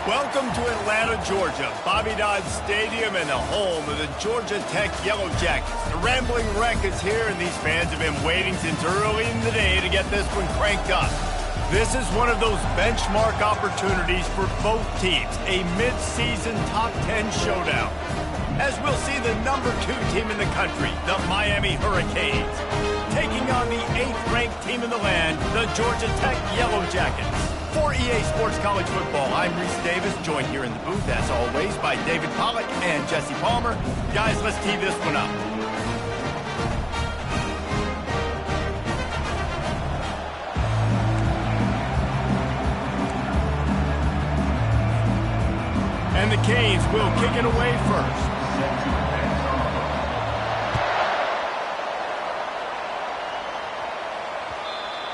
Welcome to Atlanta, Georgia, Bobby Dodd Stadium and the home of the Georgia Tech Yellow Jackets. The Rambling Wreck is here, and these fans have been waiting since early in the day to get this one cranked up. This is one of those benchmark opportunities for both teams, a mid-season top 10 showdown. As we'll see the number 2 team in the country, the Miami Hurricanes, taking on the 8th-ranked team in the land, the Georgia Tech Yellow Jackets. For EA Sports College Football, I'm Reese Davis, joined here in the booth, as always, by David Pollack and Jesse Palmer. Guys, let's tee this one up. And the Canes will kick it away first.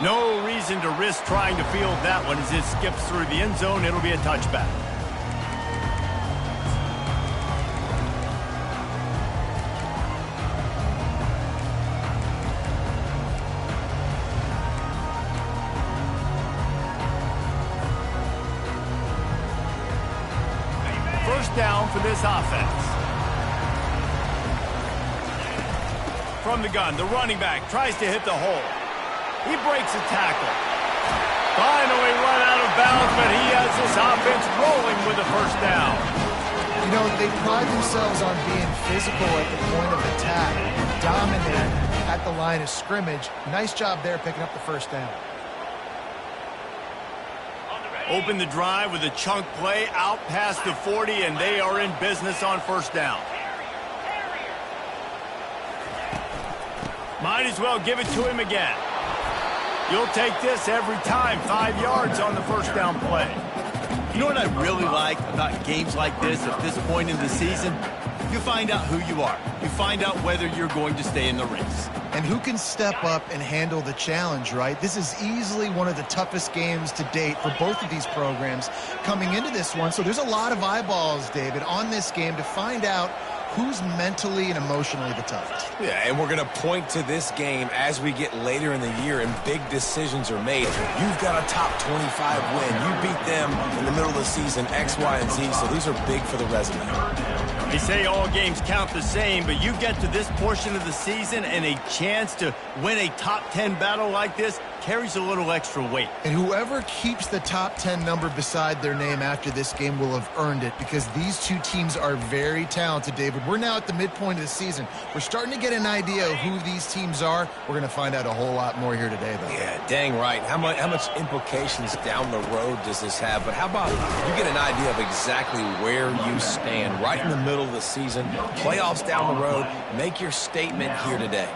No reason to risk trying to field that one as it skips through the end zone. It'll be a touchback. First down for this offense. From the gun, the running back tries to hit the hole. He breaks a tackle. Finally run out of bounds, but he has this offense rolling with a first down. You know, they pride themselves on being physical at the point of attack, dominant at the line of scrimmage. Nice job there picking up the first down. Open the drive with a chunk play out past the 40, and they are in business on first down. Might as well give it to him again. You'll take this every time. 5 yards on the first down play. You know what I really like about games like this at this point in the season? You find out who you are. You find out whether you're going to stay in the race. And who can step up and handle the challenge, right? This is easily one of the toughest games to date for both of these programs coming into this one. So there's a lot of eyeballs, David, on this game to find out who's mentally and emotionally the toughest. Yeah, and we're going to point to this game as we get later in the year and big decisions are made. You've got a top 25 win. You beat them in the middle of the season, X, Y, and Z, so these are big for the resume. They say all games count the same, but you get to this portion of the season and a chance to win a top 10 battle like this carries a little extra weight. And whoever keeps the top 10 number beside their name after this game will have earned it, because these two teams are very talented, David. We're now at the midpoint of the season. We're starting to get an idea of who these teams are. We're going to find out a whole lot more here today, though. Yeah, dang right. How much implications down the road does this have? But how about you get an idea of exactly where you stand right in the middle of the season, playoffs down the road, make your statement here today.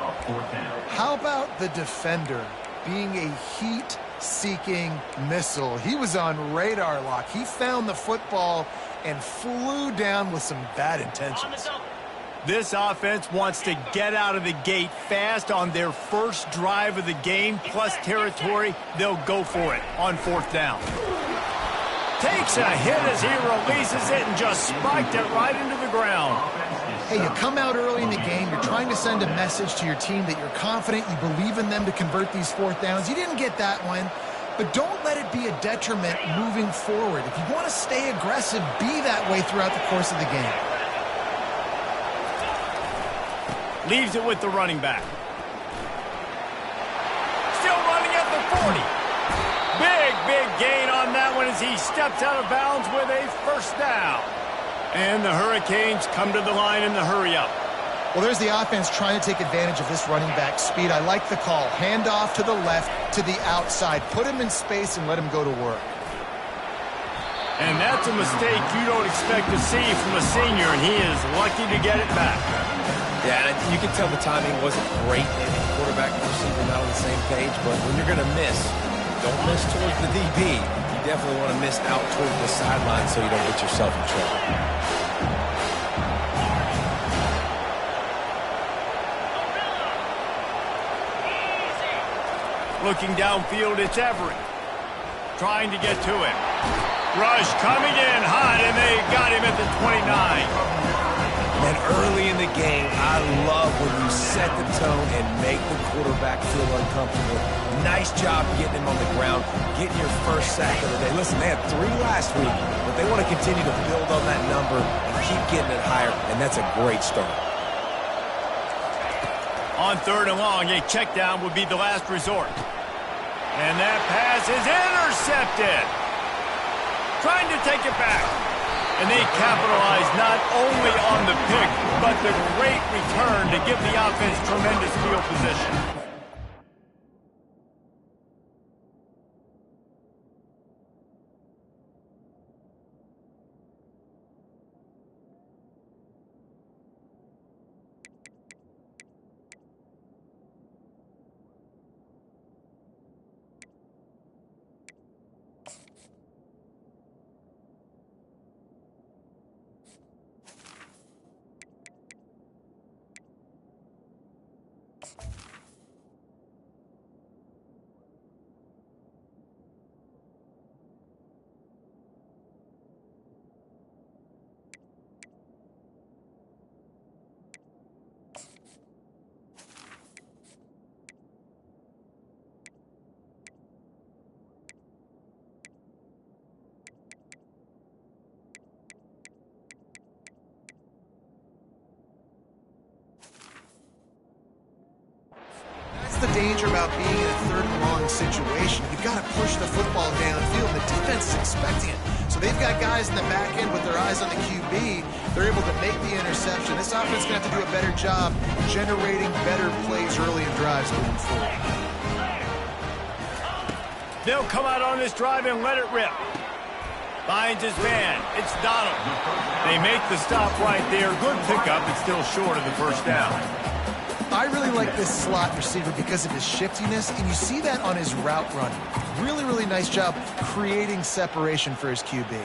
How about the defender being a heat-seeking missile? He was on radar lock. He found the football and flew down with some bad intentions. This offense wants to get out of the gate fast on their first drive of the game, plus territory. They'll go for it on fourth down. Takes a hit as he releases it and just spiked it right into the ground. Hey, you come out early in the game, you're trying to send a message to your team that you're confident, you believe in them to convert these fourth downs. You didn't get that one, but don't let it be a detriment moving forward. If you want to stay aggressive, be that way throughout the course of the game. Leaves it with the running back. Still running at the 40. Big gain on that one as he steps out of bounds with a first down. And the Hurricanes come to the line in the hurry-up. Well, there's the offense trying to take advantage of this running back speed. I like the call. Hand off to the left, to the outside. Put him in space and let him go to work. And that's a mistake you don't expect to see from a senior, and he is lucky to get it back. Yeah, and you can tell the timing wasn't great. Maybe the quarterback and receiver not on the same page, but when you're going to miss, don't miss towards the DB. You definitely want to miss out towards the sideline so you don't get yourself in trouble. Looking downfield, it's Everett. Trying to get to him. Rush coming in hot, and they got him at the 29. And early in the game, I love when you set the tone and make the quarterback feel uncomfortable. Nice job getting him on the ground, getting your first sack of the day. Listen, they had 3 last week, but they want to continue to build on that number and keep getting it higher, and that's a great start. On 3rd and long, a check down would be the last resort. And that pass is intercepted. Trying to take it back. And they capitalize not only on the pick, but the great return to give the offense tremendous field position. The danger about being in a 3rd and long situation. You've got to push the football downfield. The defense is expecting it. So they've got guys in the back end with their eyes on the QB. They're able to make the interception. This offense is going to have to do a better job generating better plays early in drives moving forward. They'll come out on this drive and let it rip. Finds his man. It's Donald. They make the stop right there. Good pickup. It's still short of the first down. I really like this slot receiver because of his shiftiness, and you see that on his route run. Really, really nice job creating separation for his QB.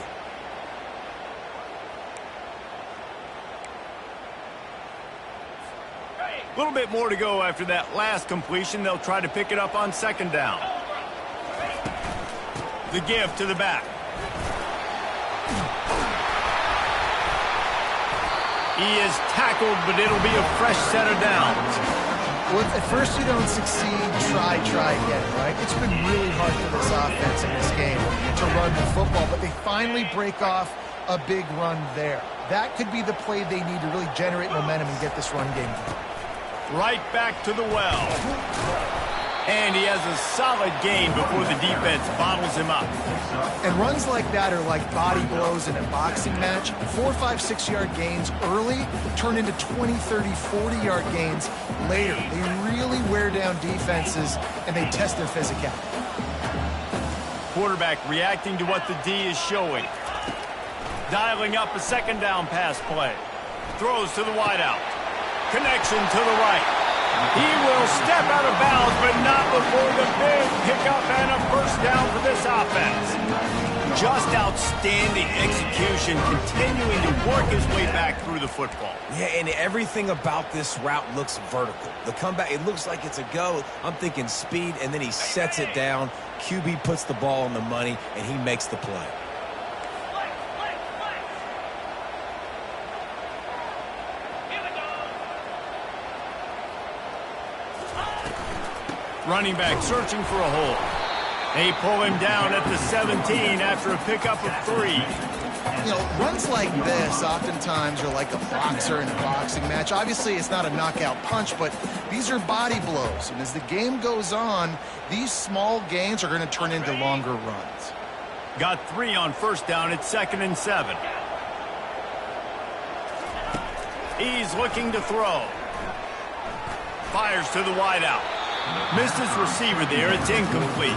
A little bit more to go after that last completion. They'll try to pick it up on 2nd down. The give to the back. He is tackled, but it'll be a fresh set of downs. Well, at first you don't succeed, try again, right? It's been really hard for this offense in this game to run the football, but they finally break off a big run there. That could be the play they need to really generate momentum and get this run game going. Right back to the well. And he has a solid gain before the defense bottles him up. And runs like that are like body blows in a boxing match. 4, 5, 6-yard gains early turn into 20, 30, 40-yard gains later. They really wear down defenses, and they test their physicality. Quarterback reacting to what the D is showing. Dialing up a 2nd down pass play. Throws to the wideout. Connection to the right. He will step out of bounds, but not before the big pickup and a first down for this offense. Just outstanding execution, continuing to work his way back through the football. Yeah, and everything about this route looks vertical. The comeback, it looks like it's a go. I'm thinking speed, and then he sets it down. QB puts the ball on the money, and he makes the play. Running back searching for a hole. They pull him down at the 17 after a pickup of 3. You know, runs like this oftentimes are like a boxer in a boxing match. Obviously, it's not a knockout punch, but these are body blows. And as the game goes on, these small gains are going to turn into longer runs. Got 3 on first down at 2nd and 7. He's looking to throw. Fires to the wideout. Missed his receiver there. It's incomplete.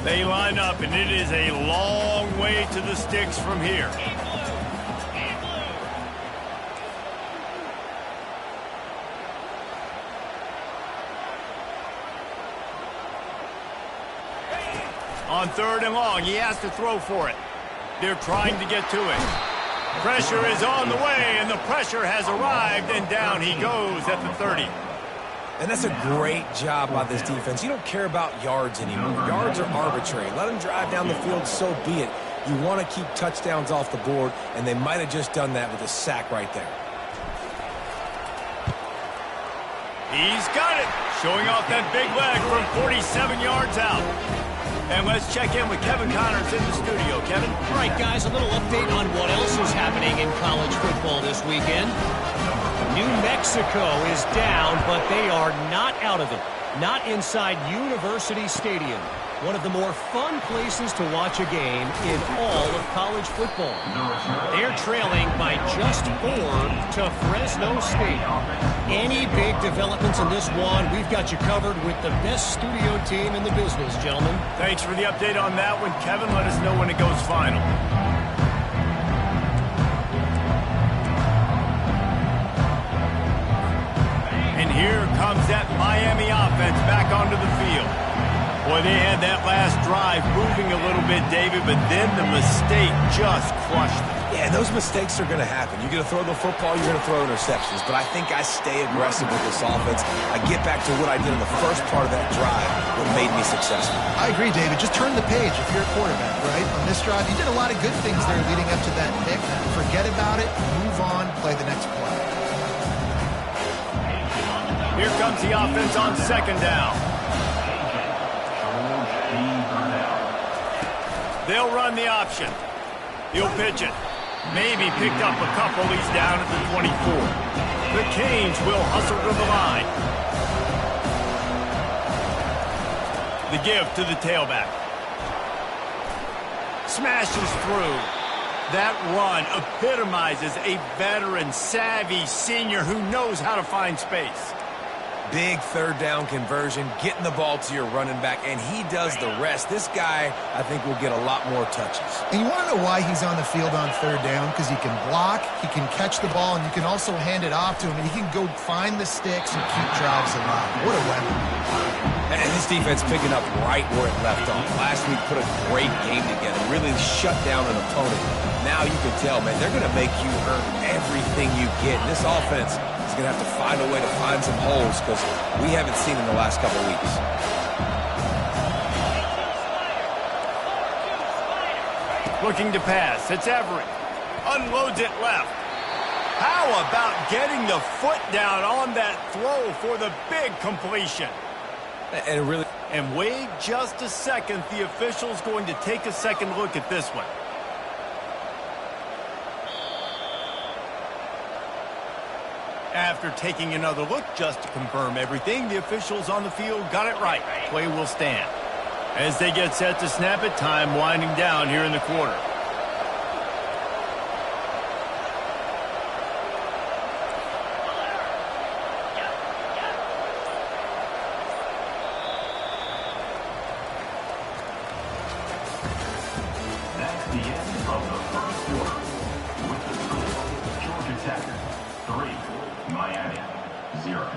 They line up, and it is a long way to the sticks from here. On 3rd and long, he has to throw for it. They're trying to get to it. Pressure is on the way, and the pressure has arrived, and down he goes at the 30. And that's a great job by this defense. You don't care about yards anymore. Yards are arbitrary. Let them drive down the field, so be it. You want to keep touchdowns off the board, and they might have just done that with a sack right there. He's got it, showing off that big leg from 47 yards out. And let's check in with Kevin Connors in the studio. Kevin? All right, guys, a little update on what else is happening in college football this weekend. New Mexico is down, but they are not out of it. Not inside University Stadium, one of the more fun places to watch a game in all of college football. They're trailing by just 4 to Fresno State. Any big developments in this one, we've got you covered with the best studio team in the business, gentlemen. Thanks for the update on that one, Kevin. Let us know when it goes final. And here comes that Miami offense back onto the field. Boy, they had that last drive moving a little bit, David, but then the mistake just crushed them. Yeah, those mistakes are going to happen. You're going to throw the football, you're going to throw interceptions. But I think I stay aggressive with this offense. I get back to what I did in the first part of that drive, what made me successful. I agree, David. Just turn the page if you're a quarterback, right? On this drive, you did a lot of good things there leading up to that pick. Forget about it, move on, play the next play. Here comes the offense on second down. They'll run the option. He'll pitch it. Maybe picked up a couple. He's down at the 24. The Canes will hustle to the line. The give to the tailback. Smashes through. That run epitomizes a veteran, savvy senior who knows how to find space. Big third down conversion, getting the ball to your running back, and he does the rest. This guy, I think, will get a lot more touches. And you want to know why he's on the field on third down? Because he can block, he can catch the ball, and you can also hand it off to him, and he can go find the sticks and keep drives alive. What a weapon. And this defense picking up right where it left off. Last week put a great game together, really shut down an opponent. Now you can tell, man, they're going to make you earn everything you get. This offense is going to have to find a way to find some holes because we haven't seen in the last couple of weeks. Looking to pass. It's Everett. Unloads it left. How about getting the foot down on that throw for the big completion? And wait just a second. The official's going to take a second look at this one. After taking another look just to confirm everything, the officials on the field got it right. Play will stand. As they get set to snap it, time winding down here in the quarter. That's the end of the first quarter. With the score, Georgia Tech 3, Miami 0.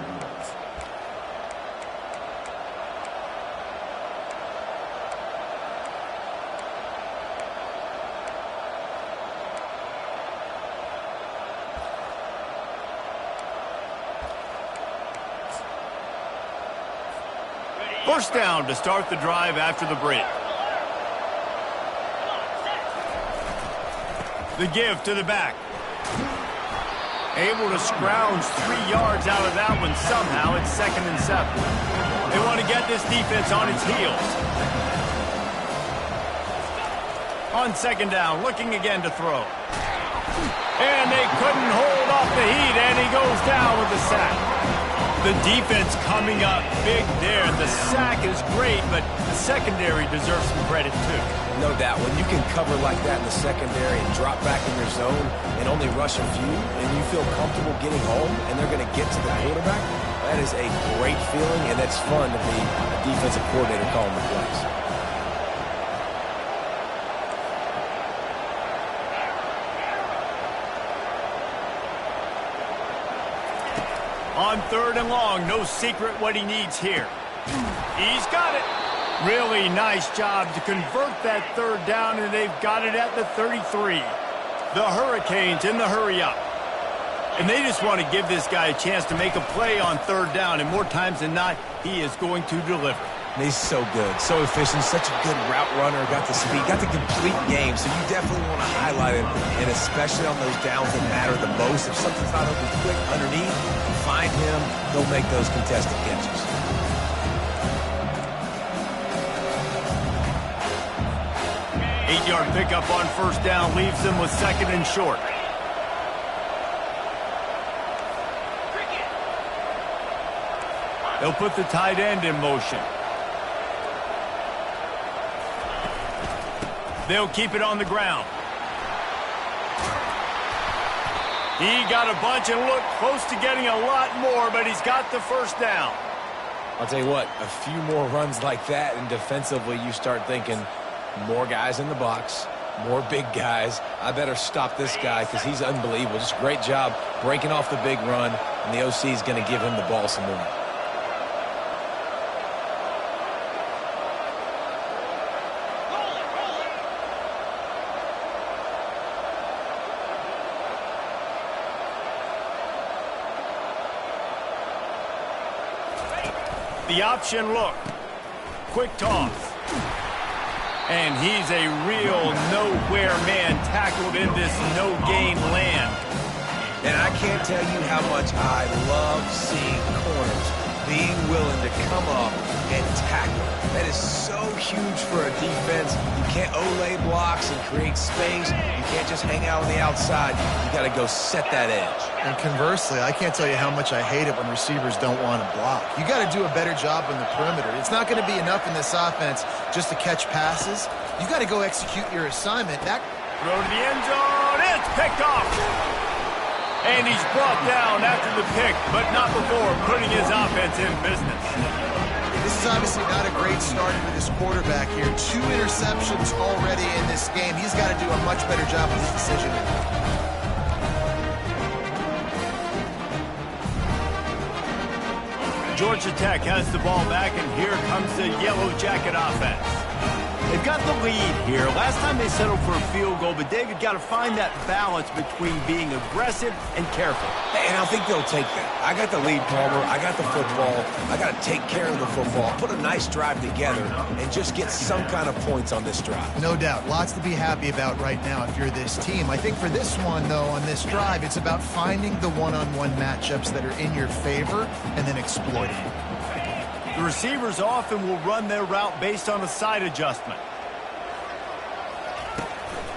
First down to start the drive after the break. The give to the back. Able to scrounge 3 yards out of that one somehow. It's 2nd and 7. They want to get this defense on its heels. On second down, looking again to throw. And they couldn't hold off the heat, and he goes down with the sack. The defense coming up big there. The sack is great, but the secondary deserves some credit too. No doubt. When you can cover like that in the secondary and drop back in your zone and only rush a few, and you feel comfortable getting home, and they're going to get to the quarterback, that is a great feeling, and it's fun to be a defensive coordinator calling the plays. On third and long, no secret what he needs here. He's got it. Really nice job to convert that third down, and they've got it at the 33. The Hurricanes in the hurry-up. And they just want to give this guy a chance to make a play on third down, and more times than not, he is going to deliver. He's so good, so efficient, such a good route runner, got the speed, got the complete game, so you definitely want to highlight him, and especially on those downs that matter the most. If something's not open quick underneath, find him, he'll make those contested catches. Eight-yard pickup on first down leaves them with second and short. They'll put the tight end in motion. They'll keep it on the ground. He got a bunch and looked close to getting a lot more, but he's got the first down. I'll tell you what, a few more runs like that, and defensively you start thinking more guys in the box, more big guys. I better stop this guy because he's unbelievable. Just a great job breaking off the big run, and the OC is going to give him the ball some more. The option look. Quick toss. And he's a real nowhere man tackled in this no-gain land. And I can't tell you how much I love seeing corners being willing to come up and tackle. That is so huge for a defense. You can't olay blocks and create space. You can't just hang out on the outside. You got to go set that edge. And conversely, I can't tell you how much I hate it when receivers don't want to block. You got to do a better job on the perimeter. It's not going to be enough in this offense just to catch passes. You got to go execute your assignment. That throw to the end zone. It's picked off. And he's brought down after the pick, but not before putting his offense in business. This is obviously not a great start for this quarterback here. 2 interceptions already in this game. He's got to do a much better job with his decision. Georgia Tech has the ball back, and here comes the Yellow Jacket offense. They've got the lead here. Last time they settled for a field goal, but David got to find that balance between being aggressive and careful. And I think they'll take that. I got the lead, Palmer. I got the football. I got to take care of the football, put a nice drive together, and just get some kind of points on this drive. No doubt. Lots to be happy about right now if you're this team. I think for this one, though, on this drive, it's about finding the one-on-one matchups that are in your favor and then exploiting it. The receivers often will run their route based on a side adjustment.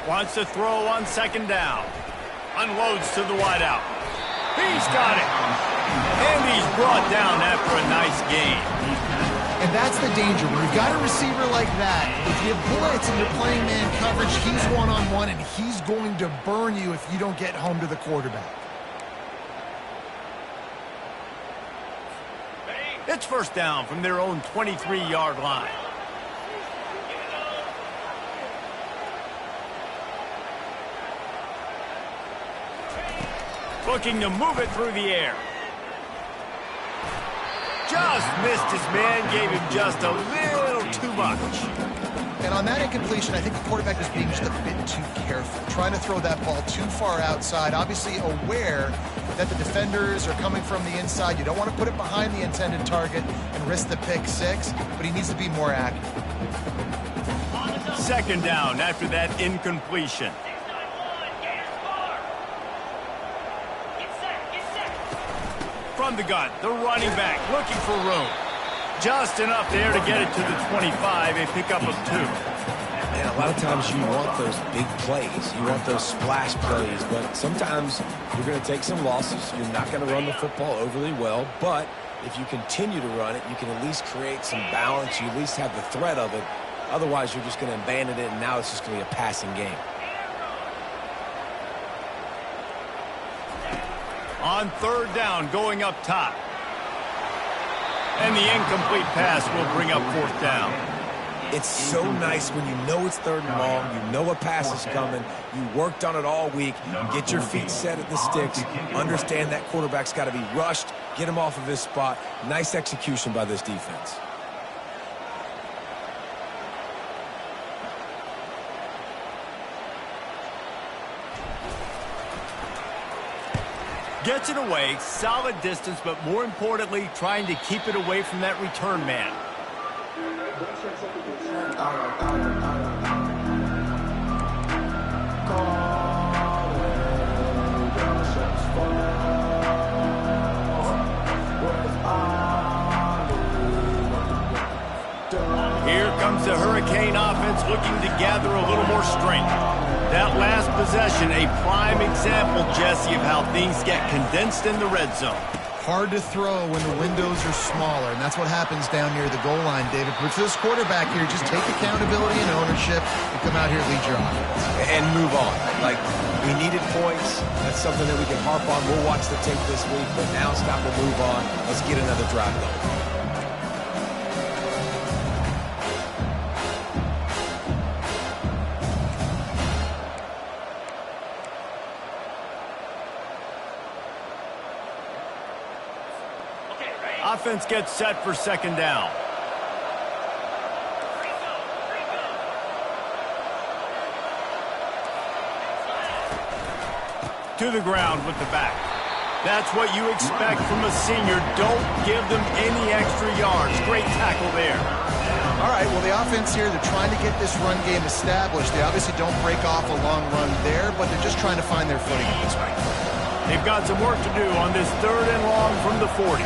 Wants to throw on second down. Unloads to the wideout. He's got it. And he's brought down after a nice gain. And that's the danger. When you've got a receiver like that, if you blitz and you're playing man coverage, he's one-on-one, and he's going to burn you if you don't get home to the quarterback. It's first down from their own 23-yard line. Looking to move it through the air. Just missed his man, gave him just a little too much. And on that incompletion, I think the quarterback was being just a bit too careful, trying to throw that ball too far outside, obviously aware that the defenders are coming from the inside. You don't want to put it behind the intended target and risk the pick six, but he needs to be more accurate. Second down after that incompletion. From the gun, the running back looking for room. Just enough there to get it to the 25, a pickup of 2. And a lot of times you want those big plays. You want those splash plays, but sometimes you're going to take some losses. You're not going to run the football overly well, but if you continue to run it, you can at least create some balance. You at least have the threat of it. Otherwise, you're just going to abandon it, and now it's just going to be a passing game. On third down, going up top. And the incomplete pass will bring up fourth down. It's so nice when you know it's third and long, you know a pass is coming, you worked on it all week, you get your feet set at the sticks, understand that quarterback's got to be rushed, get him off of his spot. Nice execution by this defense. Gets it away, solid distance, but more importantly, trying to keep it away from that return man. Here comes the Hurricane offense looking to gather a little more strength. That last possession, a prime example, Jesse, of how things get condensed in the red zone. Hard to throw when the windows are smaller, and that's what happens down near the goal line, David. But for this quarterback here, just take accountability and ownership and come out here and lead your offense. And move on. Like, we needed points. That's something that we can harp on. We'll watch the tape this week, but now it's time to move on. Let's get another drive going. Offense gets set for second down. To the ground with the back. That's what you expect from a senior. Don't give them any extra yards. Great tackle there. All right, well, the offense here, they're trying to get this run game established. They obviously don't break off a long run there, but they're just trying to find their footing at this point. They've got some work to do on this 3rd and long from the 40.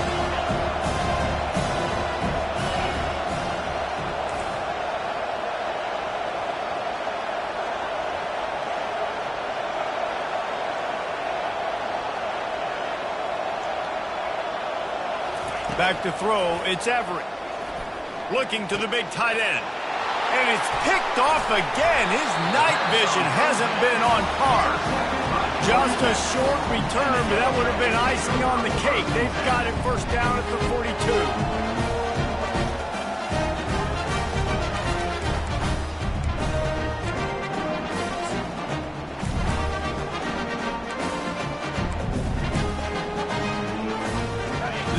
Back to throw, it's Everett. Looking to the big tight end. And it's picked off again. His night vision hasn't been on par. Just a short return, but that would have been icing on the cake. They've got it first down at the 42.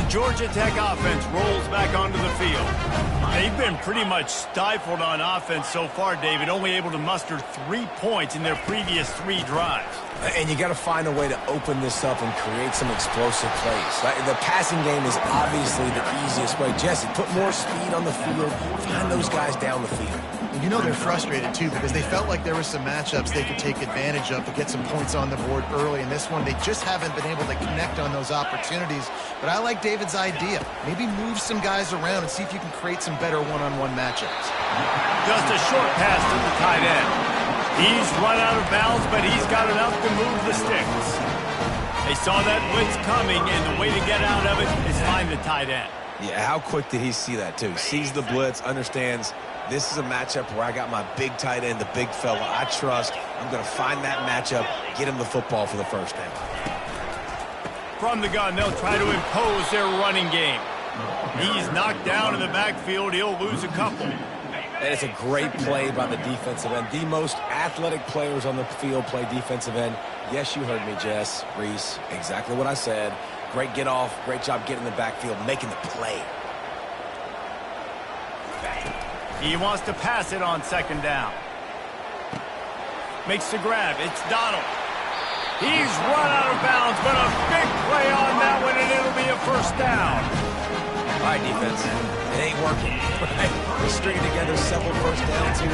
Georgia Tech offense rolls back onto the field. They've been pretty much stifled on offense so far, David, only able to muster 3 points in their previous 3 drives. And you got to find a way to open this up and create some explosive plays. The passing game is obviously the easiest way. Jesse, put more speed on the field. Find those guys down the field. You know they're frustrated, too, because they felt like there were some matchups they could take advantage of to get some points on the board early. In this one, they just haven't been able to connect on those opportunities. But I like David's idea. Maybe move some guys around and see if you can create some better one-on-one matchups. Just a short pass to the tight end. He's run out of bounds, but he's got enough to move the sticks. They saw that blitz coming, and the way to get out of it is find the tight end. Yeah, how quick did he see that, too? Sees the blitz, understands this is a matchup where I got my big tight end, the big fella I trust. I'm going to find that matchup, get him the football for the first down. From the gun, they'll try to impose their running game. He's knocked down in the backfield. He'll lose a couple. And it's a great play by the defensive end. The most athletic players on the field play defensive end. Yes, you heard me, Jess, Reese. Exactly what I said. Great get off. Great job getting in the backfield, making the play. He wants to pass it on second down. Makes the grab. It's Donald. He's run out of bounds, but a big play on that one, and it'll be a first down. All right, defense. It ain't working. We're stringing together several first downs here.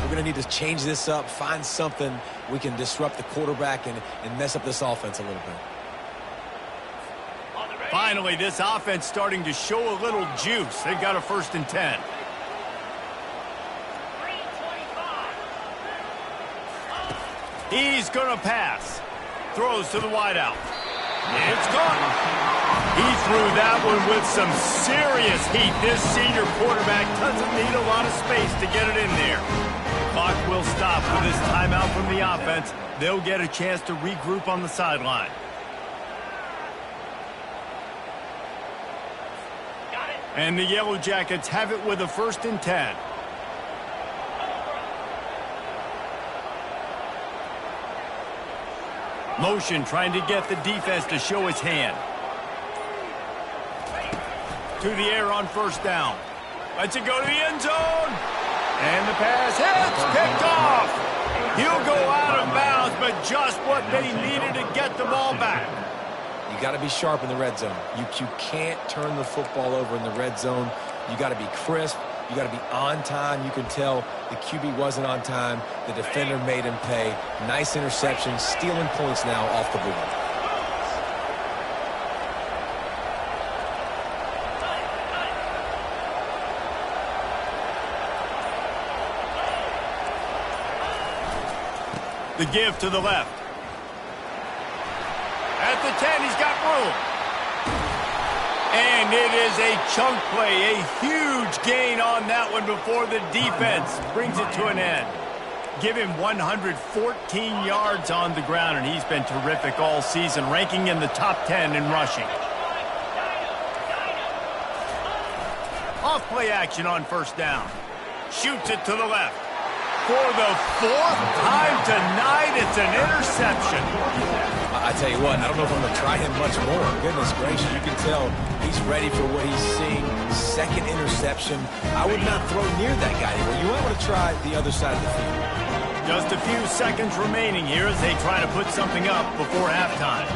We're going to need to change this up, find something we can disrupt the quarterback and mess up this offense a little bit. Finally, this offense starting to show a little juice. They've got a 1st and 10. He's going to pass. Throws to the wideout. It's gone. He threw that one with some serious heat. This senior quarterback doesn't need a lot of space to get it in there. Clock will stop with this timeout from the offense. They'll get a chance to regroup on the sideline. And the Yellow Jackets have it with a 1st and 10. Motion trying to get the defense to show his hand. To the air on 1st down. Lets it go to the end zone. And the pass hits, picked off. He'll go out of bounds, but just what they needed to get the ball back. You got to be sharp in the red zone. You can't turn the football over in the red zone. You got to be crisp. You got to be on time. You can tell the QB wasn't on time. The defender made him pay. Nice interception, stealing points now off the board. The give to the left. At the 10, he's got room. And it is a chunk play, a huge gain on that one before the defense brings it to an end. Give him 114 yards on the ground, and he's been terrific all season, ranking in the top 10 in rushing. Off play action on first down. Shoots it to the left. For the fourth time tonight, it's an interception. I tell you what, I don't know if I'm going to try him much more. Goodness gracious, you can tell he's ready for what he's seeing. Second interception. I would not throw near that guy anymore. You might want to try the other side of the field. Just a few seconds remaining here as they try to put something up before halftime.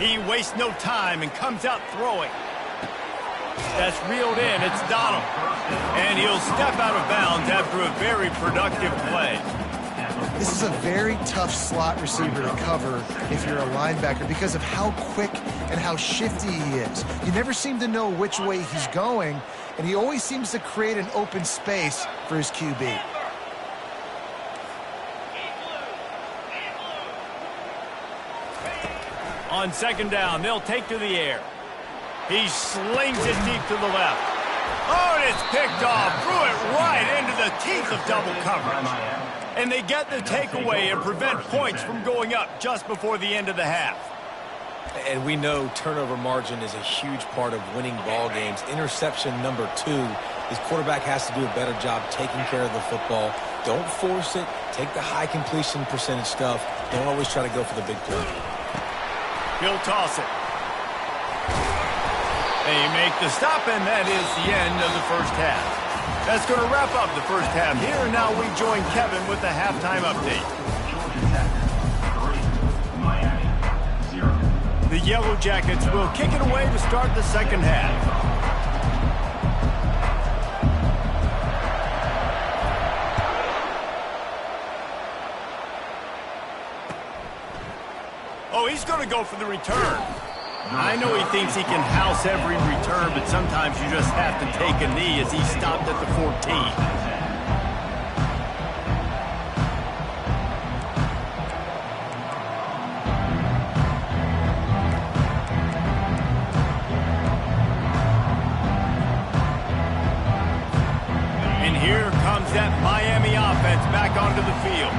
He wastes no time and comes out throwing. That's reeled in. It's Donald. And he'll step out of bounds after a very productive play. This is a very tough slot receiver to cover if you're a linebacker because of how quick and how shifty he is. You never seem to know which way he's going, and he always seems to create an open space for his QB. On second down, they'll take to the air. He slings it deep to the left. Oh, and it's picked off. Threw it right into the teeth of double coverage. And they get the takeaway and prevent points from going up just before the end of the half. And we know turnover margin is a huge part of winning ball games. Interception number 2. His quarterback has to do a better job taking care of the football. Don't force it. Take the high completion percentage stuff. Don't always try to go for the big play. He'll toss it. They make the stop, and that is the end of the first half. That's going to wrap up the first half here, and now we join Kevin with the halftime update. The Yellow Jackets will kick it away to start the second half. Oh, he's going to go for the return. I know he thinks he can house every return, but sometimes you just have to take a knee as he stopped at the 14. And here comes that Miami offense back onto the field.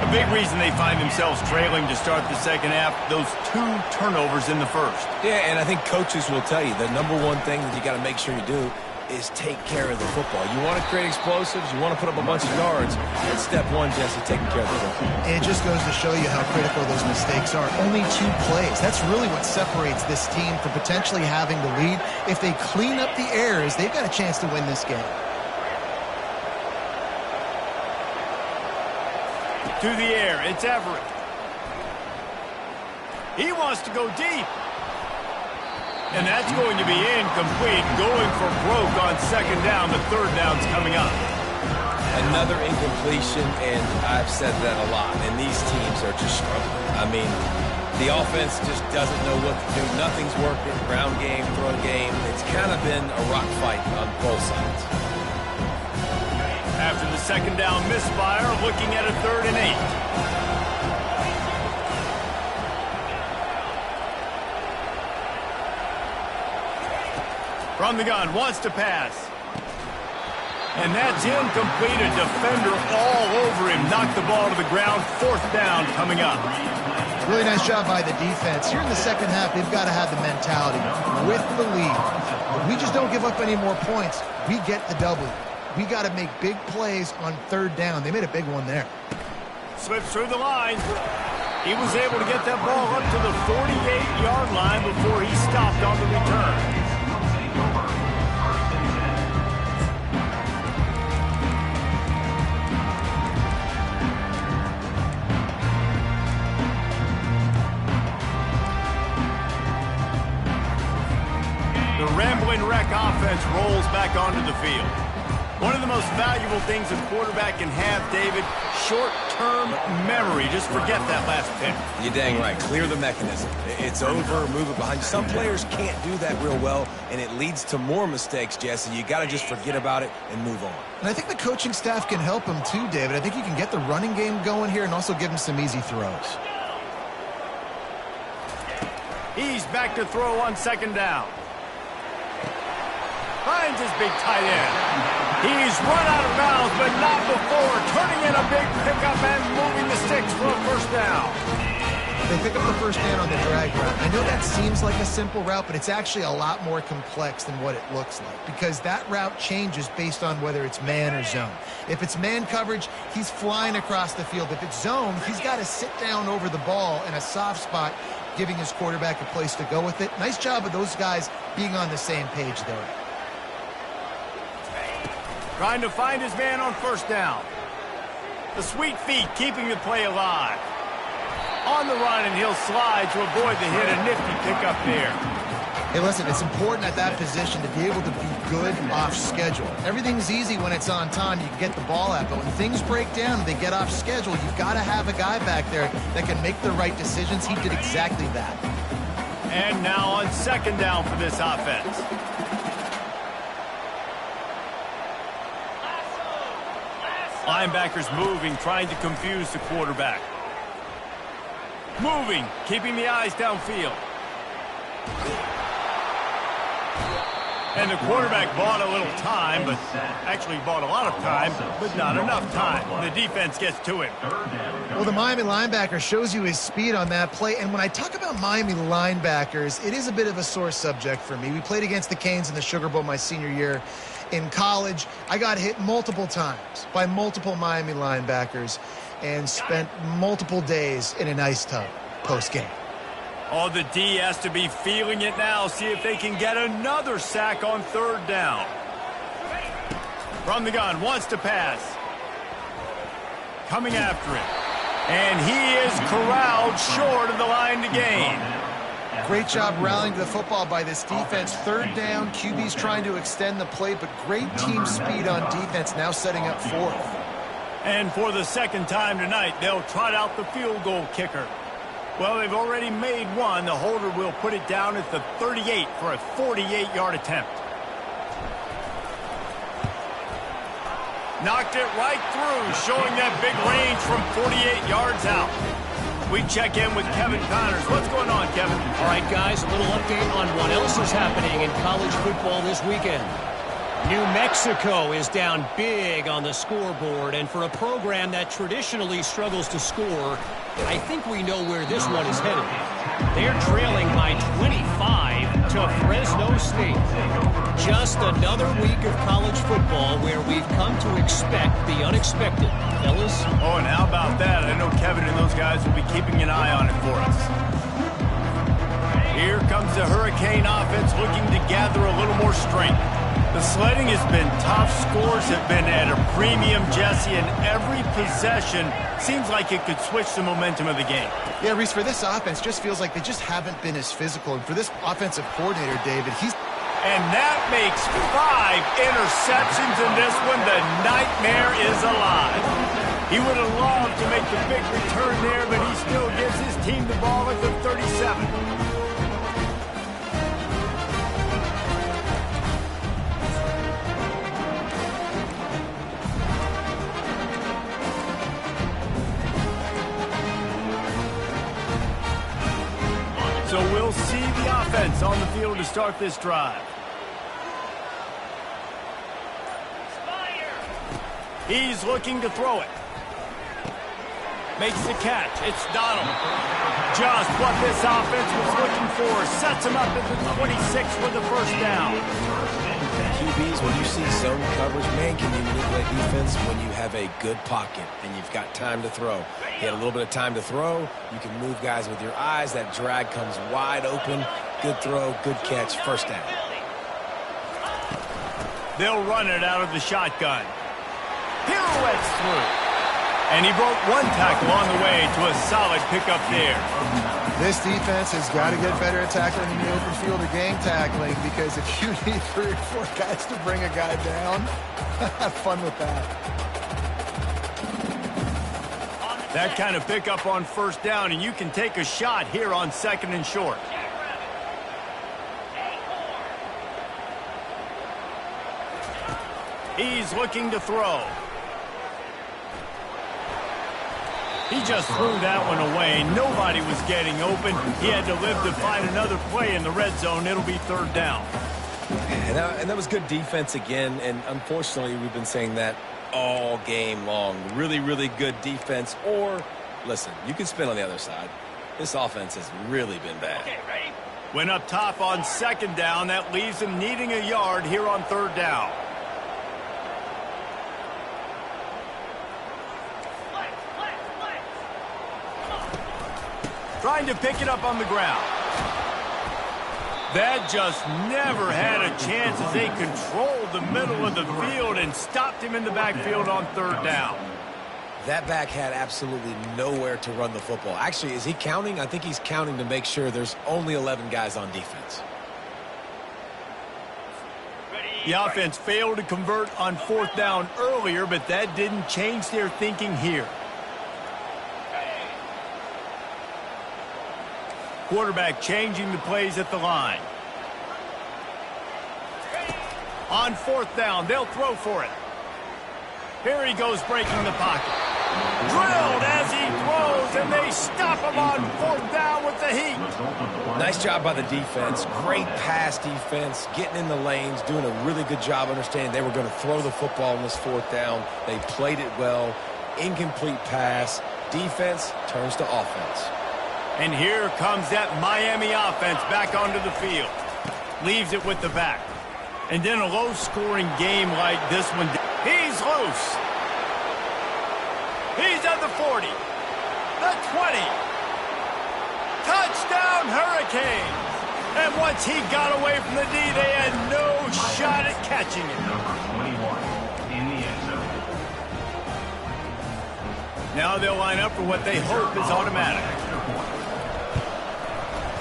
A big reason they find themselves trailing to start the second half, those 2 turnovers in the first. Yeah, and I think coaches will tell you the number one thing that you got to make sure you do is take care of the football. You want to create explosives, you want to put up a bunch of yards. That's step 1, Jesse, taking care of the football. And it just goes to show you how critical those mistakes are. Only 2 plays. That's really what separates this team from potentially having the lead. If they clean up the errors, they've got a chance to win this game. To the air, it's Everett. He wants to go deep. And that's going to be incomplete, going for broke on second down. The third down's coming up. Another incompletion, and I've said that a lot, and these teams are just struggling. I mean, the offense just doesn't know what to do. Nothing's working. Ground game, throw game. It's kind of been a rock fight on both sides. After the second down misfire, looking at a 3rd and 8. From the gun, wants to pass. And that's incomplete. A defender all over him. Knocked the ball to the ground. 4th down coming up. Really nice job by the defense. Here in the second half, they've got to have the mentality with the lead. If we just don't give up any more points, we get the W. We got to make big plays on 3rd down. They made a big one there. Slips through the line. He was able to get that ball up to the 48-yard line before he stopped on the return. Rambling Wreck offense rolls back onto the field. One of the most valuable things a quarterback can have, David, short-term memory. Just forget that last pick. You're dang right. Clear the mechanism. It's over, move it behind you. Some players can't do that real well, and it leads to more mistakes, Jesse. You got to just forget about it and move on. And I think the coaching staff can help him too, David. I think you can get the running game going here and also give him some easy throws. He's back to throw on second down. Finds his big tight end. He's run out of bounds, but not before turning in a big pickup and moving the sticks for a first down. They pick up the first down on the drag route. I know that seems like a simple route, but it's actually a lot more complex than what it looks like because that route changes based on whether it's man or zone. If it's man coverage, he's flying across the field. If it's zone, he's got to sit down over the ball in a soft spot, giving his quarterback a place to go with it. Nice job of those guys being on the same page there. Trying to find his man on first down. The sweet feet keeping the play alive. On the run, and he'll slide to avoid the hit. A nifty pickup there. Hey, listen, it's important at that position to be able to be good off schedule. Everything's easy when it's on time. You can get the ball out, but when things break down and they get off schedule, you've got to have a guy back there that can make the right decisions. He did exactly that. And now on second down for this offense. Linebackers moving, trying to confuse the quarterback. Moving, keeping the eyes downfield. And the quarterback bought a little time, but actually bought a lot of time, but not enough time. The defense gets to him. Well, the Miami linebacker shows you his speed on that play. And when I talk about Miami linebackers, it is a bit of a sore subject for me. We played against the Canes in the Sugar Bowl my senior year in college. I got hit multiple times by multiple Miami linebackers and spent multiple days in an ice tub post-game. Oh, the D has to be feeling it now. See if they can get another sack on third down. From the gun, wants to pass. Coming after it. And he is corralled short of the line to gain. Great job rallying to the football by this defense. Third down, QB's trying to extend the play, but great team speed on defense, now setting up fourth. And for the second time tonight, they'll trot out the field goal kicker. Well, they've already made one. The holder will put it down at the 38 for a 48-yard attempt. Knocked it right through, showing that big range from 48 yards out. We check in with Kevin Connors. What's going on, Kevin? All right, guys, a little update on what else is happening in college football this weekend. New Mexico is down big on the scoreboard, and for a program that traditionally struggles to score, I think we know where this one is headed. They're trailing by 25 to Fresno State. Just another week of college football where we've come to expect the unexpected. Fellas? Oh, and how about that? I know Kevin and those guys will be keeping an eye on it for us. Here comes the Hurricane offense looking to gather a little more strength. The sledding has been tough. Scores have been at a premium, Jesse, and every possession seems like it could switch the momentum of the game. Yeah, Reese, for this offense, just feels like they just haven't been as physical. And for this offensive coordinator, David, he's... And that makes 5 interceptions in this one. The nightmare is alive. He would have loved to make the big return there, but he still gives his team the ball at the 37. So we'll see the offense on the field to start this drive. He's looking to throw it. Makes the catch. It's Donald. Just what this offense was looking for. Sets him up at the 26 for the first down. QBs, when you see zone coverage, man, can you manipulate defense when you have a good pocket and you've got time to throw. He had a little bit of time to throw. You can move guys with your eyes. That drag comes wide open. Good throw, good catch, first down. They'll run it out of the shotgun. Pirouettes through. And he broke one tackle on the way to a solid pickup there. This defense has got to get better at tackling in the open field or gang tackling, because if you need 3 or 4 guys to bring a guy down, have fun with that. That kind of pickup on first down, and you can take a shot here on 2nd and short. He's looking to throw. He just threw that one away. Nobody was getting open. He had to live to find another play in the red zone. It'll be 3rd down. And that was good defense again, and unfortunately we've been saying that all game long. Really, really good defense. Or, listen, you can spin on the other side. This offense has really been bad. Okay, ready? Went up top on 2nd down. That leaves him needing a yard here on 3rd down. Trying to pick it up on the ground. That just never had a chance as they controlled the middle of the field and stopped him in the backfield on 3rd down. That back had absolutely nowhere to run the football. Actually, is he counting? I think he's counting to make sure there's only 11 guys on defense. The offense failed to convert on 4th down earlier, but that didn't change their thinking here. Quarterback changing the plays at the line. On 4th down, they'll throw for it. Here he goes breaking the pocket. Drilled as he throws, and they stop him on 4th down with the heat. Nice job by the defense. Great pass defense, getting in the lanes, doing a really good job understanding they were going to throw the football in this 4th down. They played it well. Incomplete pass. Defense turns to offense. And here comes that Miami offense back onto the field. Leaves it with the back. And then a low-scoring game like this one. He's loose. He's at the 40. The 20. Touchdown Hurricanes. And once he got away from the D, they had no shot at catching it. Number 21 in the end zone. Now they'll line up for what they hope is automatic.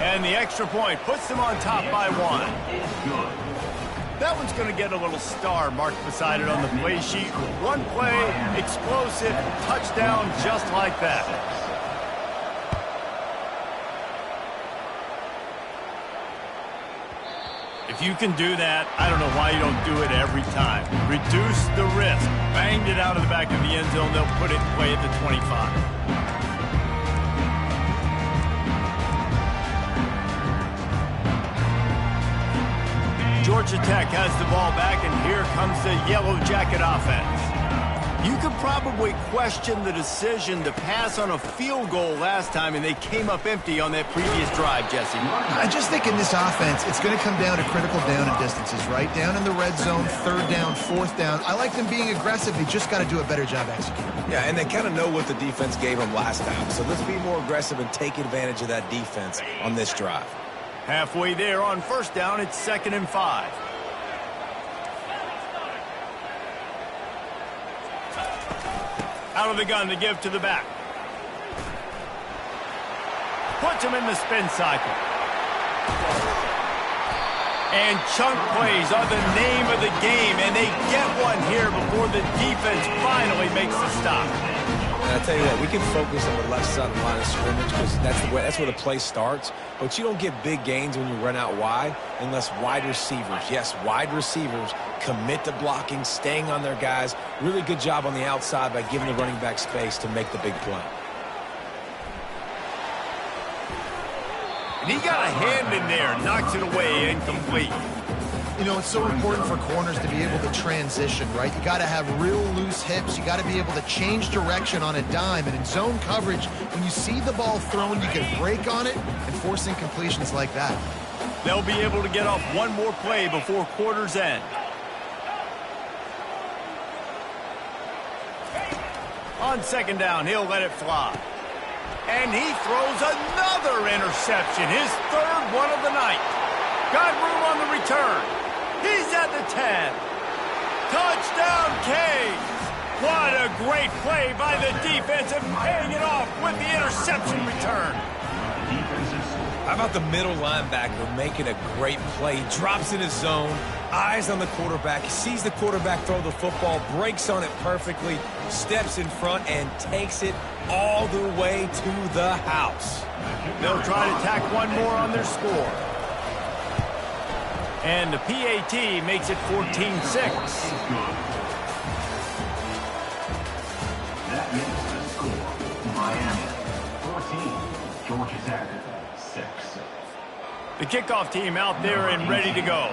And the extra point puts them on top by 1. That one's going to get a little star marked beside it on the play sheet. One play, explosive, touchdown just like that. If you can do that, I don't know why you don't do it every time. Reduce the risk. Banged it out of the back of the end zone. They'll put it in play at the 25. Georgia Tech has the ball back, and here comes the Yellow Jacket offense. You could probably question the decision to pass on a field goal last time, and they came up empty on that previous drive, Jesse. I just think in this offense, it's going to come down to critical down and distances, right? Down in the red zone, 3rd down, 4th down. I like them being aggressive. They just got to do a better job executing. Yeah, and they kind of know what the defense gave them last time. So let's be more aggressive and take advantage of that defense on this drive. Halfway there on 1st down, it's 2nd and 5. Out of the gun to give to the back. Puts him in the spin cycle. And chunk plays are the name of the game, and they get one here before the defense finally makes the stop. And I tell you what, we can focus on the left side of the line of scrimmage because that's where the play starts. But you don't get big gains when you run out wide unless wide receivers, yes, wide receivers, commit to blocking, staying on their guys. Really good job on the outside by giving the running back space to make the big play. And he got a hand in there, knocks it away, incomplete. You know, it's so important for corners to be able to transition, right? You got to have real loose hips. You got to be able to change direction on a dime. And in zone coverage, when you see the ball thrown, you can break on it and force incompletions like that. They'll be able to get off one more play before quarter's end. On 2nd down, he'll let it fly. And he throws another interception, his 3rd one of the night. Got room on the return. He's at the 10. Touchdown, Canes. What a great play by the defense and paying it off with the interception return. How about the middle linebacker making a great play? Drops in his zone, eyes on the quarterback, sees the quarterback throw the football, breaks on it perfectly, steps in front, and takes it all the way to the house. They'll try to tack one more on their score. And the PAT makes it 14-6. That makes the score Miami 14, Georgia Tech 6. The kickoff team out there and ready to go.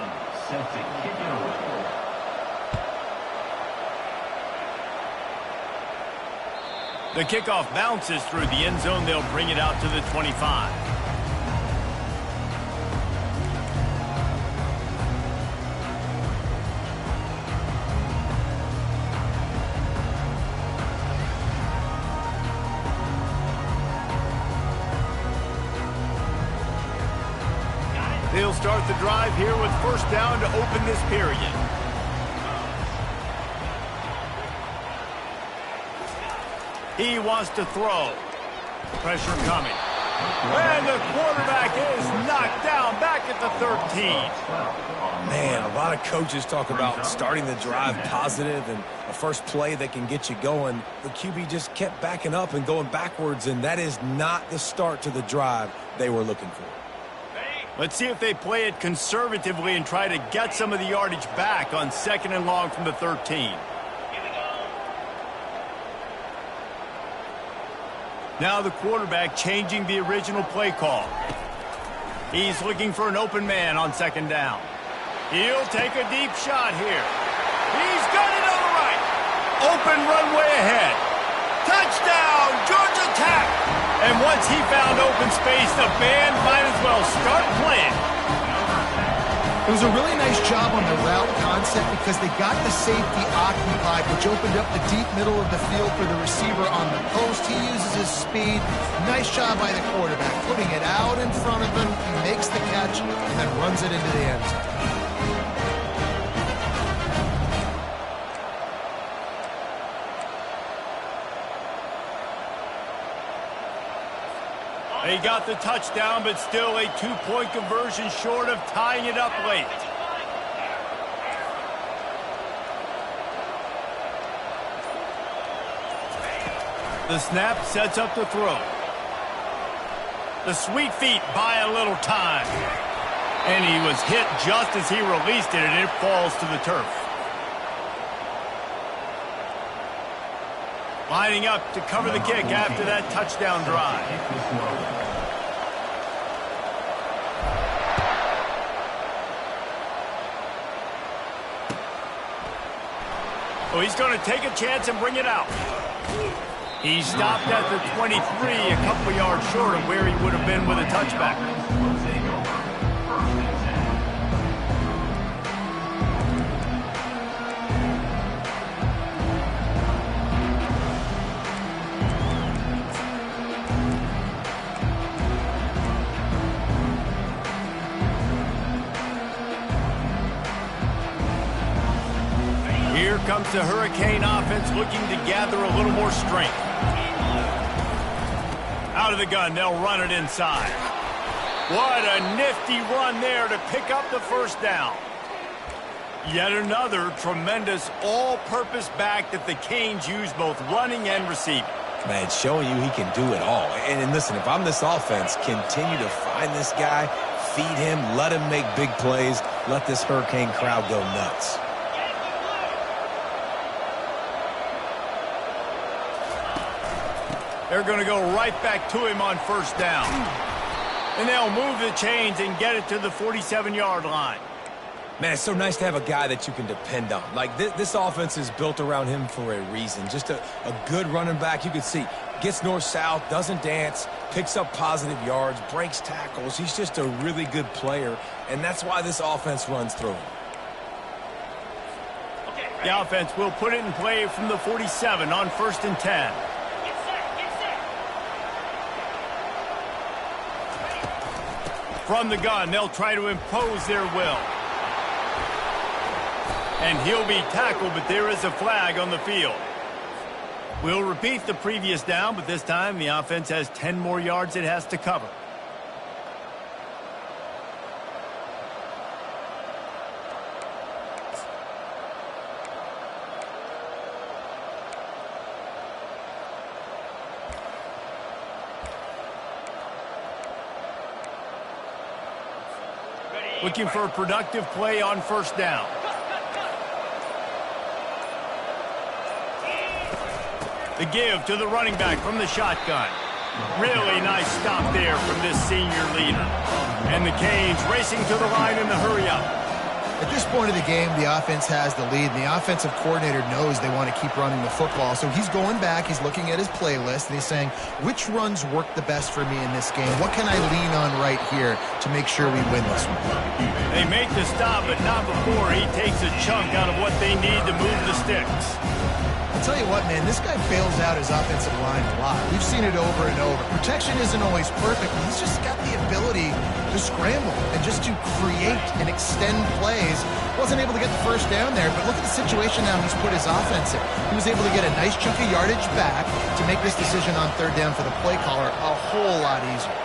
Set to kick it away. The kickoff bounces through the end zone. They'll bring it out to the 25. They'll start the drive here with first down to open this period. He wants to throw. Pressure coming. And the quarterback is knocked down back at the 13. Man, a lot of coaches talk about starting the drive positive and a first play that can get you going. The QB just kept backing up and going backwards, and that is not the start to the drive they were looking for. Let's see if they play it conservatively and try to get some of the yardage back on 2nd and long from the 13. Now the quarterback changing the original play call. He's looking for an open man on 2nd down. He'll take a deep shot here. He's got it on the right. Open runway ahead. Touchdown, Georgia Tech! And once he found open space, the band might as well start playing. It was a really nice job on the route concept because they got the safety occupied, which opened up the deep middle of the field for the receiver on the post. He uses his speed. Nice job by the quarterback, putting it out in front of him. He makes the catch and then runs it into the end zone. They got the touchdown, but still a 2-point conversion short of tying it up late. The snap sets up the throw. The sweet feet buy a little time. And he was hit just as he released it, and it falls to the turf. Lining up to cover the kick after that touchdown drive. Oh, he's going to take a chance and bring it out. He stopped at the 23, a couple yards short of where he would have been with a touchback. Here comes the Hurricane offense looking to gather a little more strength. Out of the gun, they'll run it inside. What a nifty run there to pick up the first down. Yet another tremendous all-purpose back that the Canes use both running and receiving. Man, showing you he can do it all. And listen, if I'm this offense, continue to find this guy, feed him, let him make big plays, let this Hurricane crowd go nuts. They're going to go right back to him on first down. And they'll move the chains and get it to the 47-yard line. Man, it's so nice to have a guy that you can depend on. Like, this offense is built around him for a reason. Just a good running back. You can see, gets north-south, doesn't dance, picks up positive yards, breaks tackles. He's just a really good player, and that's why this offense runs through him. The offense will put it in play from the 47 on 1st and 10. From the gun, they'll try to impose their will. And he'll be tackled, but there is a flag on the field. We'll repeat the previous down, but this time the offense has 10 more yards it has to cover. Looking for a productive play on first down. The give to the running back from the shotgun. Really nice stop there from this senior leader. And the Canes racing to the line in the hurry-up. At this point of the game, the offense has the lead, and the offensive coordinator knows they want to keep running the football. So he's going back, he's looking at his playlist, and he's saying, which runs work the best for me in this game? What can I lean on right here to make sure we win this one? They make the stop, but not before he takes a chunk out of what they need to move the sticks. I'll tell you what, man, this guy bails out his offensive line a lot. We've seen it over and over. Protection isn't always perfect, but he's just got the ability to scramble and just to create and extend plays. Wasn't able to get the first down there, but look at the situation now he's put his offense in. He was able to get a nice chunk of yardage back to make this decision on third down for the play caller a whole lot easier.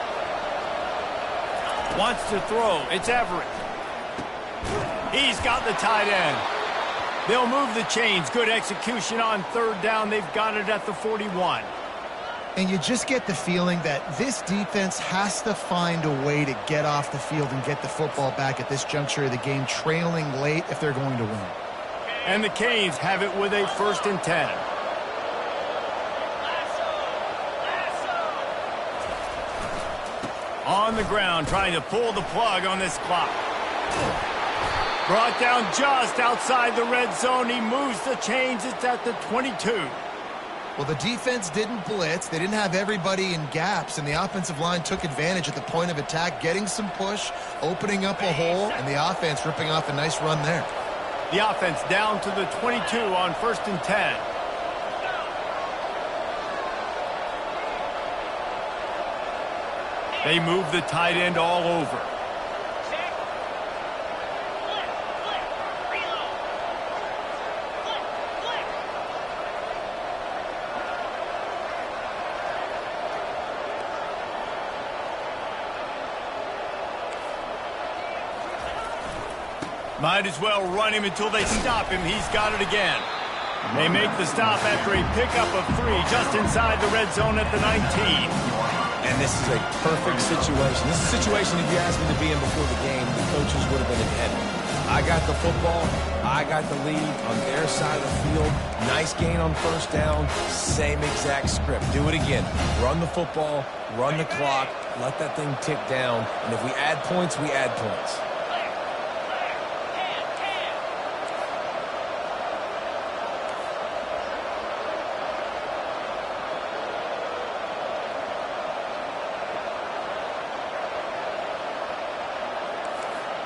Wants to throw. It's Everett. He's got the tight end. They'll move the chains. Good execution on third down. They've got it at the 41. And you just get the feeling that this defense has to find a way to get off the field and get the football back at this juncture of the game, trailing late if they're going to win. And the Canes have it with a 1st and 10. On the ground, trying to pull the plug on this clock. Brought down just outside the red zone. He moves the chains. It's at the 22. Well, the defense didn't blitz. They didn't have everybody in gaps, and the offensive line took advantage at the point of attack, getting some push, opening up a hole, and the offense ripping off a nice run there. The offense down to the 22 on 1st and 10. They move the tight end all over. Might as well run him until they stop him. He's got it again. They make the stop after a pickup of 3 just inside the red zone at the 19. And this is a perfect situation. This is a situation, if you asked me to be in before the game, the coaches would have been in heaven. I got the football. I got the lead on their side of the field. Nice gain on first down. Same exact script. Do it again. Run the football, run the clock, let that thing tick down. And if we add points, we add points.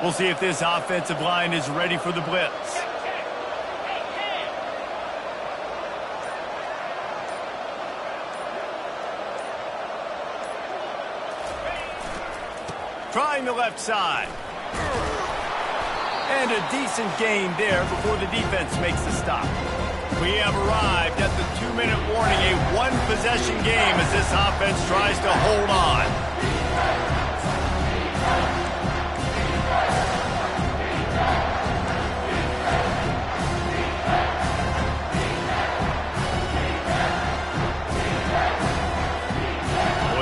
We'll see if this offensive line is ready for the blitz. Trying the left side. And a decent gain there before the defense makes the stop. We have arrived at the 2-minute warning, a one-possession game as this offense tries to hold on.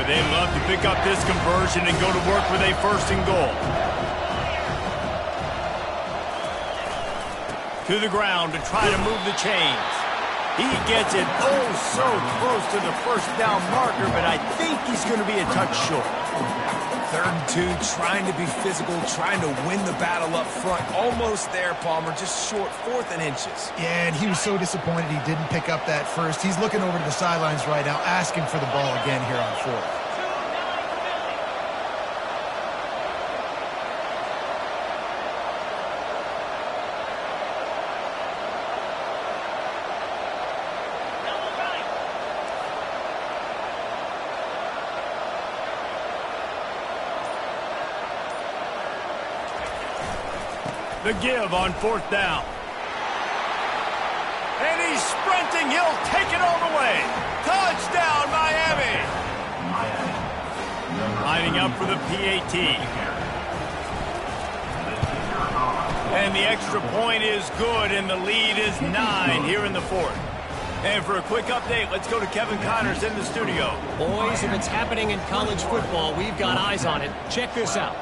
They'd love to pick up this conversion and go to work with a 1st and goal. To the ground to try to move the chains. He gets it so close to the 1st down marker, but I think he's going to be a touch short. 3rd and 2, trying to be physical, trying to win the battle up front. Almost there, Palmer, just short, 4th and inches. Yeah, and he was so disappointed he didn't pick up that first. He's looking over to the sidelines right now, asking for the ball again here on 4th. The give on 4th down. And he sprinting. He'll take it all the way. Touchdown, Miami. Lining up for the PAT. And the extra point is good, and the lead is 9 here in the fourth. And for a quick update, let's go to Kevin Connors in the studio. Boys, if it's happening in college football, we've got eyes on it. Check this out.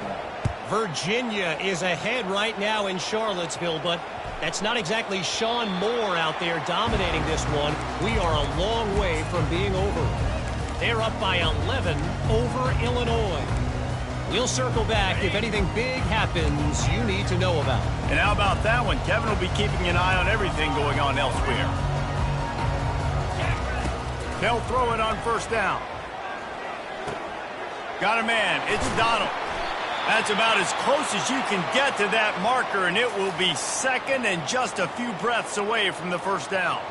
Virginia is ahead right now in Charlottesville, but that's not exactly Sean Moore out there dominating this one. We are a long way from being over. They're up by 11 over Illinois. We'll circle back if anything big happens you need to know about. And how about that one? Kevin will be keeping an eye on everything going on elsewhere. They'll throw it on first down. Got a man. It's Donald. That's about as close as you can get to that marker, and it will be second and just a few breaths away from the first down.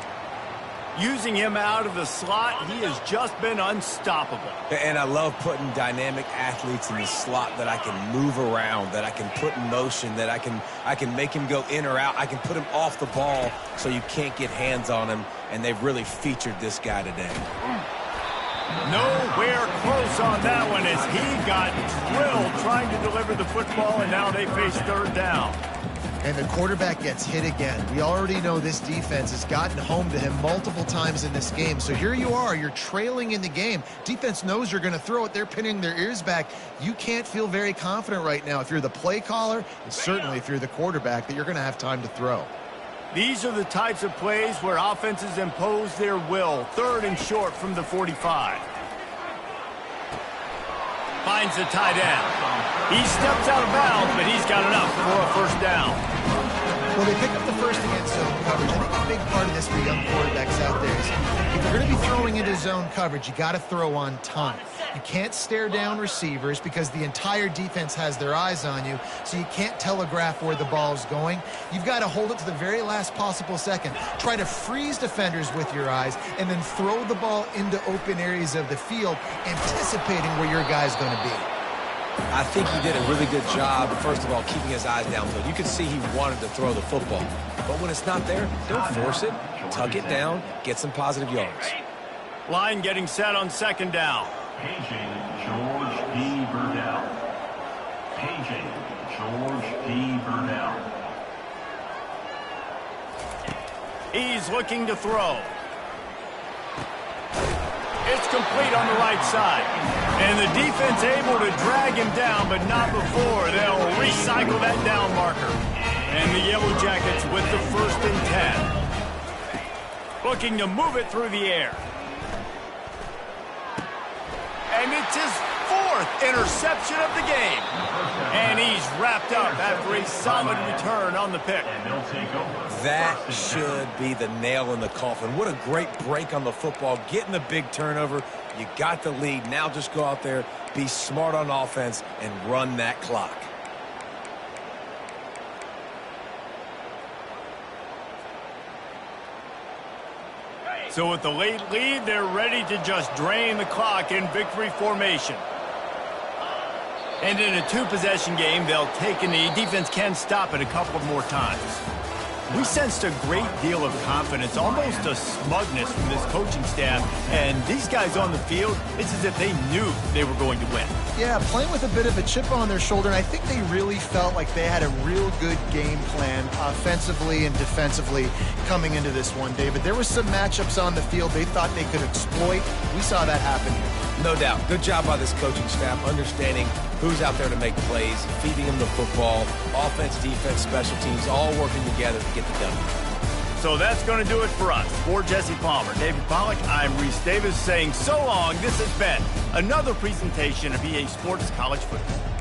Using him out of the slot, he has just been unstoppable. And I love putting dynamic athletes in the slot that I can move around, that I can put in motion, that I can make him go in or out. I can put him off the ball so you can't get hands on him, and they've really featured this guy today. Nowhere close on that one as he got drilled trying to deliver the football, and now they face third down. And the quarterback gets hit again. We already know this defense has gotten home to him multiple times in this game. So here you are, you're trailing in the game. Defense knows you're going to throw it. They're pinning their ears back. You can't feel very confident right now if you're the play caller, and certainly if you're the quarterback, that you're going to have time to throw. These are the types of plays where offenses impose their will. Third and short from the 45. Finds the tight end. He steps out of bounds, but he's got enough for a first down. Well, they pick up the first against zone coverage. I think a big part of this for young quarterbacks out there is if you're going to be throwing into zone coverage, you got to throw on time. You can't stare down receivers because the entire defense has their eyes on you, so you can't telegraph where the ball is going. You've got to hold it to the very last possible second. Try to freeze defenders with your eyes and then throw the ball into open areas of the field, anticipating where your guy's going to be. I think he did a really good job, first of all, keeping his eyes downfield. You could see he wanted to throw the football. But when it's not there, don't force it. Tuck it down, get some positive yards. Line getting set on second down. Paging George D. Burdell. Paging George D. Burdell. He's looking to throw. It's complete on the right side. And the defense able to drag him down, but not before. They'll recycle that down marker. And the Yellow Jackets with the 1st and 10. Looking to move it through the air. And it's his 4th interception of the game. And he's wrapped up after a solid return on the pick. That should be the nail in the coffin. What a great break on the football. Getting the big turnover. You got the lead. Now just go out there, be smart on offense, and run that clock. So with the late lead, they're ready to just drain the clock in victory formation. And in a 2-possession game, they'll take a knee. Defense can stop it a couple more times. We sensed a great deal of confidence, almost a smugness from this coaching staff. And these guys on the field, it's as if they knew they were going to win. Yeah, playing with a bit of a chip on their shoulder, and I think they really felt like they had a real good game plan offensively and defensively coming into this one, David. There were some matchups on the field they thought they could exploit. We saw that happen here. No doubt. Good job by this coaching staff, understanding who's out there to make plays, feeding them the football, offense, defense, special teams, all working together to get the W. So that's going to do it for us. For Jesse Palmer, David Pollack, I'm Reese Davis saying so long. This has been another presentation of EA Sports College Football.